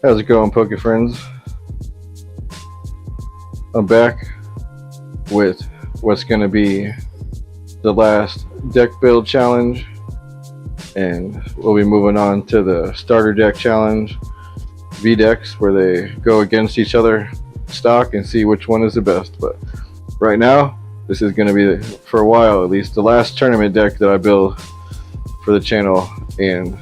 How's it going, Poke Friends? I'm back with what's going to be the last deck build challenge, and we'll be moving on to the starter deck challenge, V-decks, where they go against each other stock and see which one is the best. But right now, this is going to be, for a while at least, the last tournament deck that I build for the channel. And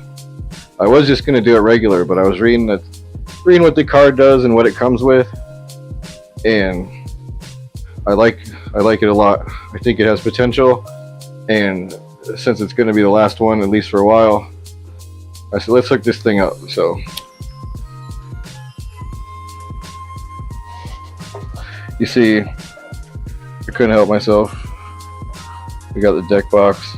I was just going to do it regular, but I was reading what the card does and what it comes with, and I like it a lot. I think it has potential, and since it's going to be the last one, at least for a while, I said let's hook this thing up. So you see, I couldn't help myself. We got the deck box.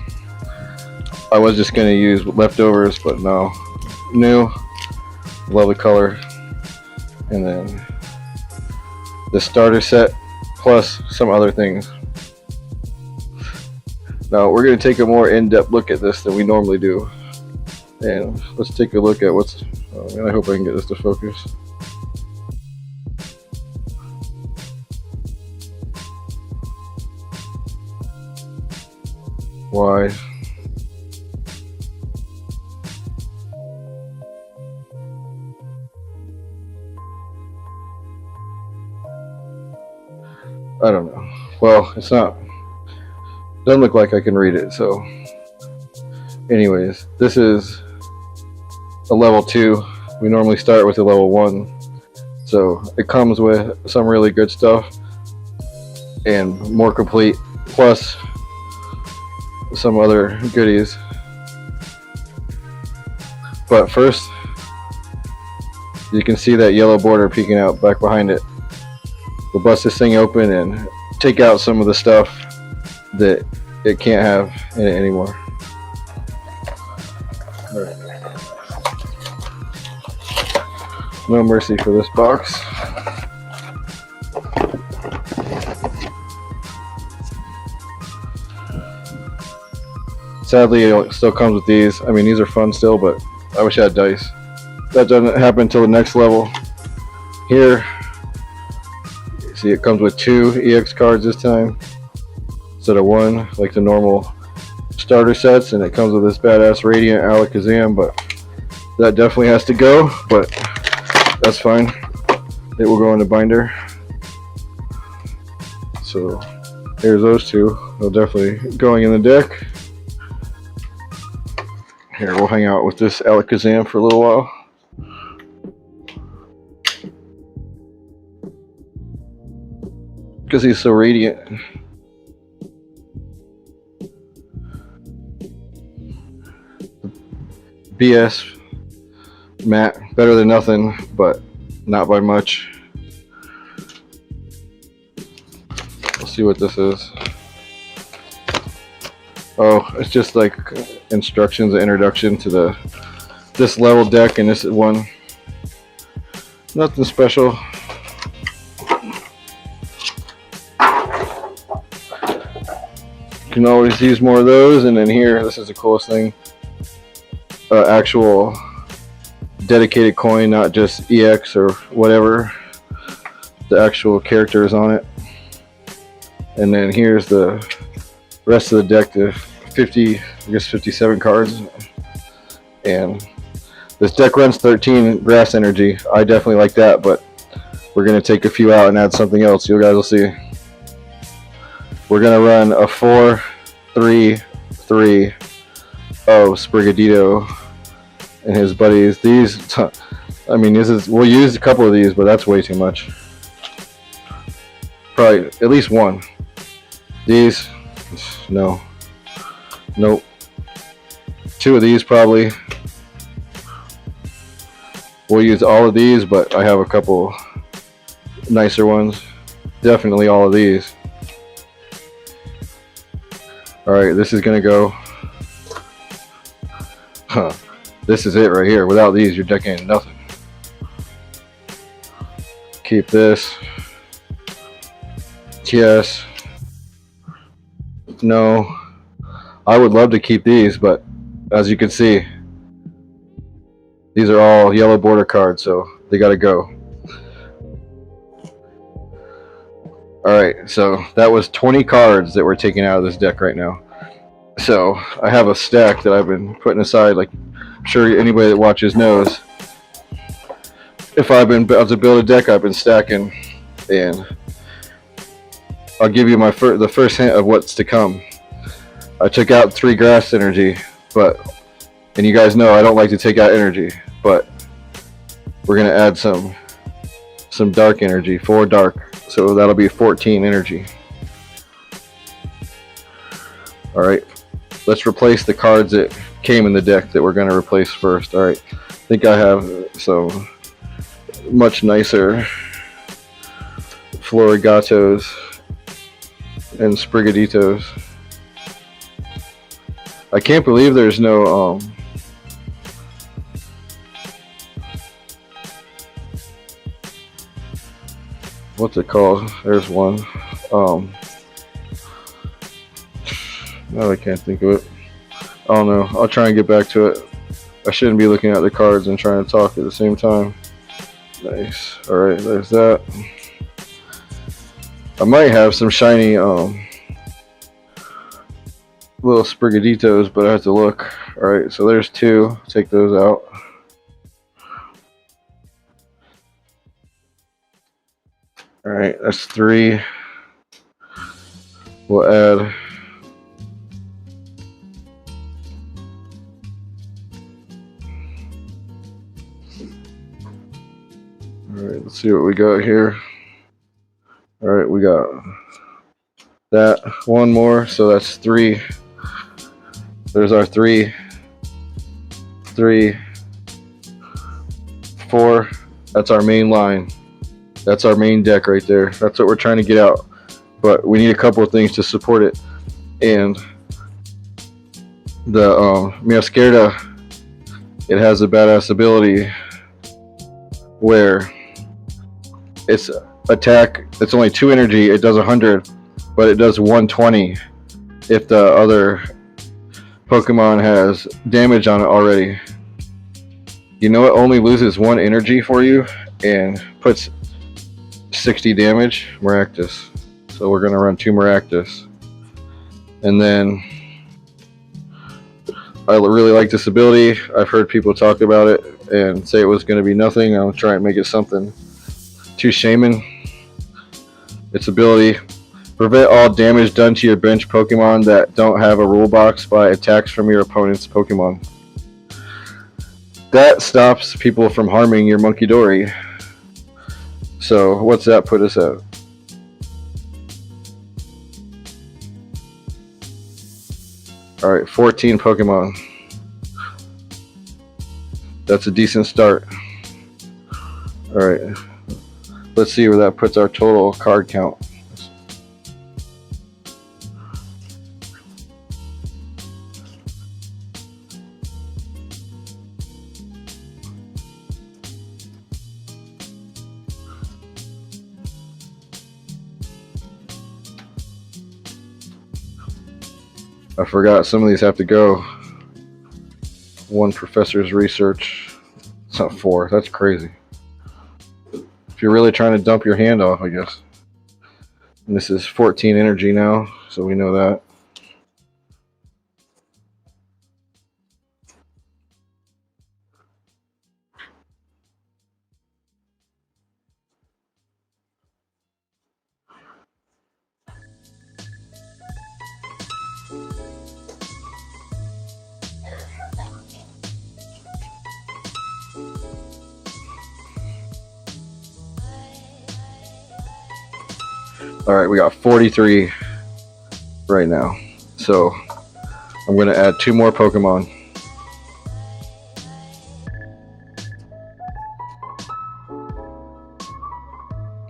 I was just going to use leftovers, but no, new. Love the color. And then the starter set plus some other things. Now we're going to take a more in-depth look at this than we normally do, and let's take a look at what's. Oh man, I hope I can get this to focus. Why? I don't know. Well, it's not. Doesn't look like I can read it. So, anyways, this is a level 2. We normally start with a level 1. So it comes with some really good stuff and more complete, plus some other goodies. But first, you can see that yellow border peeking out back behind it. We'll bust this thing open and take out some of the stuff that it can't have in it anymore. All right. No mercy for this box. Sadly, it still comes with these. I mean, these are fun still, but I wish I had dice. That doesn't happen until the next level. Here, see, it comes with 2 EX cards this time instead of 1 like the normal starter sets, and it comes with this badass Radiant Alakazam, but that definitely has to go, but that's fine. It will go in the binder. So here's those 2. They're definitely going in the deck. Here, we'll hang out with this Alakazam for a little while. Because he's so radiant. BS matte, better than nothing, but not by much. Let's see what this is. Oh, it's just like instructions, an introduction to this level deck, and this is one. Nothing special. Can always use more of those. And then here, this is the coolest thing, actual dedicated coin, not just EX or whatever. The actual character is on it. And then here's the rest of the deck, the 50, I guess 57 cards. And this deck runs 13 grass energy. I definitely like that, but we're going to take a few out and add something else. You guys will see. We're going to run a 4-3-3 of Sprigatito and his buddies. These, I mean, we'll use a couple of these, but that's way too much. Probably at least 1. These, no. Nope. 2 of these probably. We'll use all of these, but I have a couple nicer ones. Definitely all of these. Alright, this is gonna go. This is it right here. Without these, your deck ain't nothing. Keep this. Yes. No. I would love to keep these, but as you can see, these are all yellow border cards, so They gotta go. Alright, so that was 20 cards that we're taking out of this deck right now. So I have a stack that I've been putting aside, like I'm sure anybody that watches knows. If I've been about to build a deck, I've been stacking, and I'll give you the first hint of what's to come. I took out 3 grass energy, and you guys know I don't like to take out energy, but we're gonna add some dark energy, 4 dark, so that'll be 14 energy. Alright, let's replace the cards that came in the deck that we're gonna replace first. Alright, I think I have some much nicer Florigatos and Sprigaditos. I can't believe there's no what's it called? There's one. No, I can't think of it. I don't know. I'll try and get back to it. I shouldn't be looking at the cards and trying to talk at the same time. Nice. Alright, there's that. I might have some shiny little Sprigaditos, but I have to look. Alright, so there's 2. Take those out. Alright, that's 3. We'll add alright, let's see what we got here. Alright, we got that. 1 more, so that's 3. There's our 3, 3, 4. That's our main line. That's our main deck right there. That's what we're trying to get out. But we need a couple of things to support it. And the Meowscarda, it has a badass ability where its attack, it's only 2 energy, it does 100, but it does 120 if the other Pokemon has damage on it already. You know, it only loses 1 energy for you and puts 60 damage. Maractus. So we're going to run 2 Maractus. And then I really like this ability. I've heard people talk about it and say it was going to be nothing. I'll try and make it something. 2 Shaman. Its ability: prevent all damage done to your bench Pokemon that don't have a rule box by attacks from your opponent's Pokemon. That stops people from harming your Munkidori. So what's that put us at? Alright, 14 Pokemon. That's a decent start. Alright, let's see where that puts our total card count. I forgot some of these have to go. 1 professor's research. It's not 4. That's crazy. If you're really trying to dump your hand off, I guess. And this is 14 energy now, so we know that. Alright, we got 43 right now. So I'm going to add 2 more Pokemon.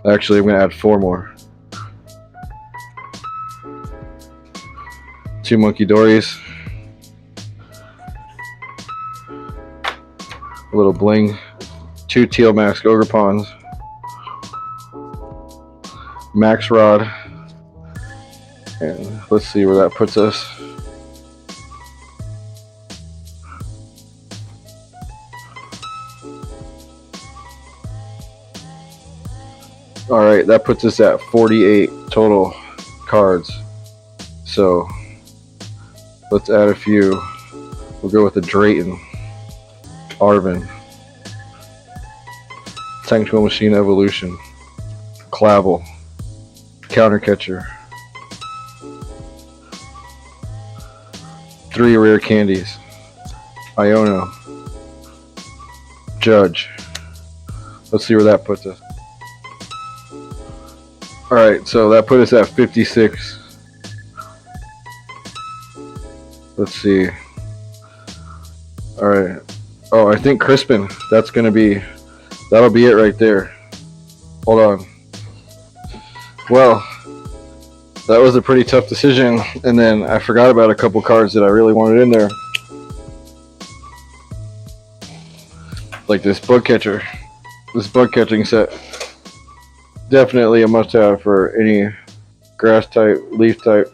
Actually, I'm going to add 4 more. 2 Munkidoris. A little bling. 2 Teal Max Ogrepons. Max Rod, and let's see where that puts us. Alright, that puts us at 48 total cards. So let's add a few. We'll go with the Drayton, Arvin, Technical Machine Evolution, Clavel, Countercatcher, 3 rare candies, Iono, Judge. Let's see where that puts us. Alright, so that put us at 56. Let's see. Alright. Oh, I think Crispin. That'll be it right there. Hold on. Well, that was a pretty tough decision, and then I forgot about a couple cards that I really wanted in there. Like this bug catcher. This bug catching set. Definitely a must-have for any grass type, leaf type.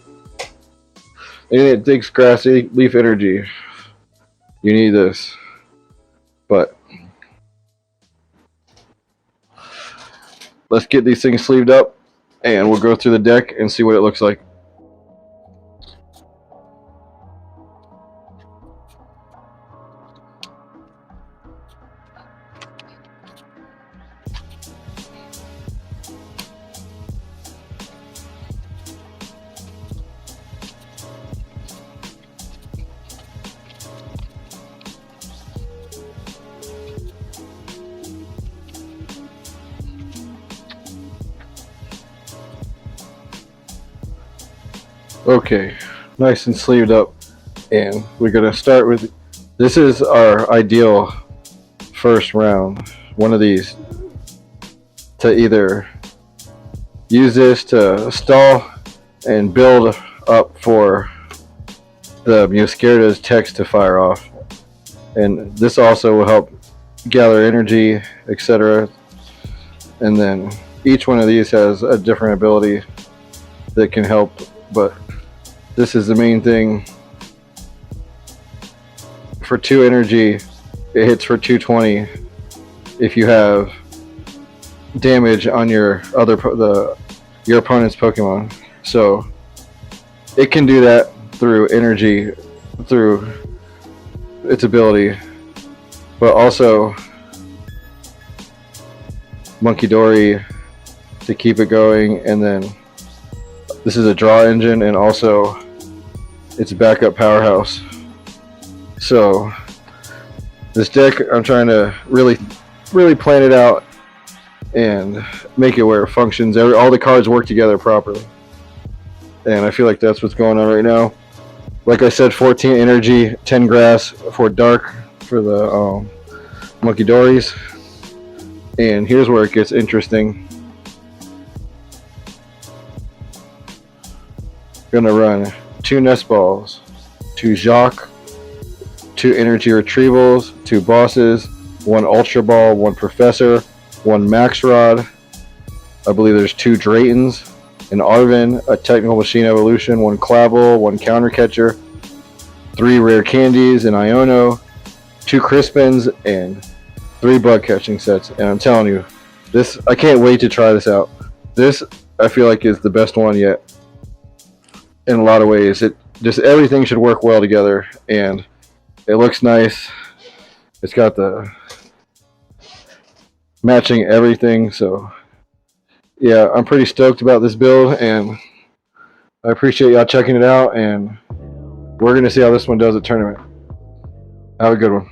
Anything that takes grass, leaf energy. You need this. But let's get these things sleeved up and we'll go through the deck and see what it looks like. Okay, nice and sleeved up, and we're gonna start with, this is our ideal first round, one of these, to either use this to stall and build up for the Meowscarda's text to fire off, and this also will help gather energy, etc. And then each one of these has a different ability that can help, but this is the main thing. For 2 energy, it hits for 220 if you have damage on your opponent's Pokemon. So it can do that through energy, through its ability, but also Monkey Dory to keep it going, and then this is a draw engine, and also it's a backup powerhouse. So this deck, I'm trying to really plan it out and make it where it functions. All the cards work together properly, and I feel like that's what's going on right now. Like I said, 14 energy, 10 grass for dark for the Monkey Dories. And here's where it gets interesting. Gonna run 2 Nest Balls, 2 Jacques, 2 Energy Retrievals, 2 Bosses, 1 Ultra Ball, 1 Professor, 1 Max Rod. I believe there's 2 Draytons, an Arvin, a Technical Machine Evolution, 1 Clavel, 1 Countercatcher, 3 Rare Candies, an Iono, 2 Crispins, and 3 Bug Catching sets. And I'm telling you, this, I can't wait to try this out. This, I feel like, is the best one yet. In a lot of ways, it just, everything should work well together, and it looks nice. It's got the matching everything, so yeah, I'm pretty stoked about this build, and I appreciate y'all checking it out, and we're gonna see how this one does at tournament. Have a good one.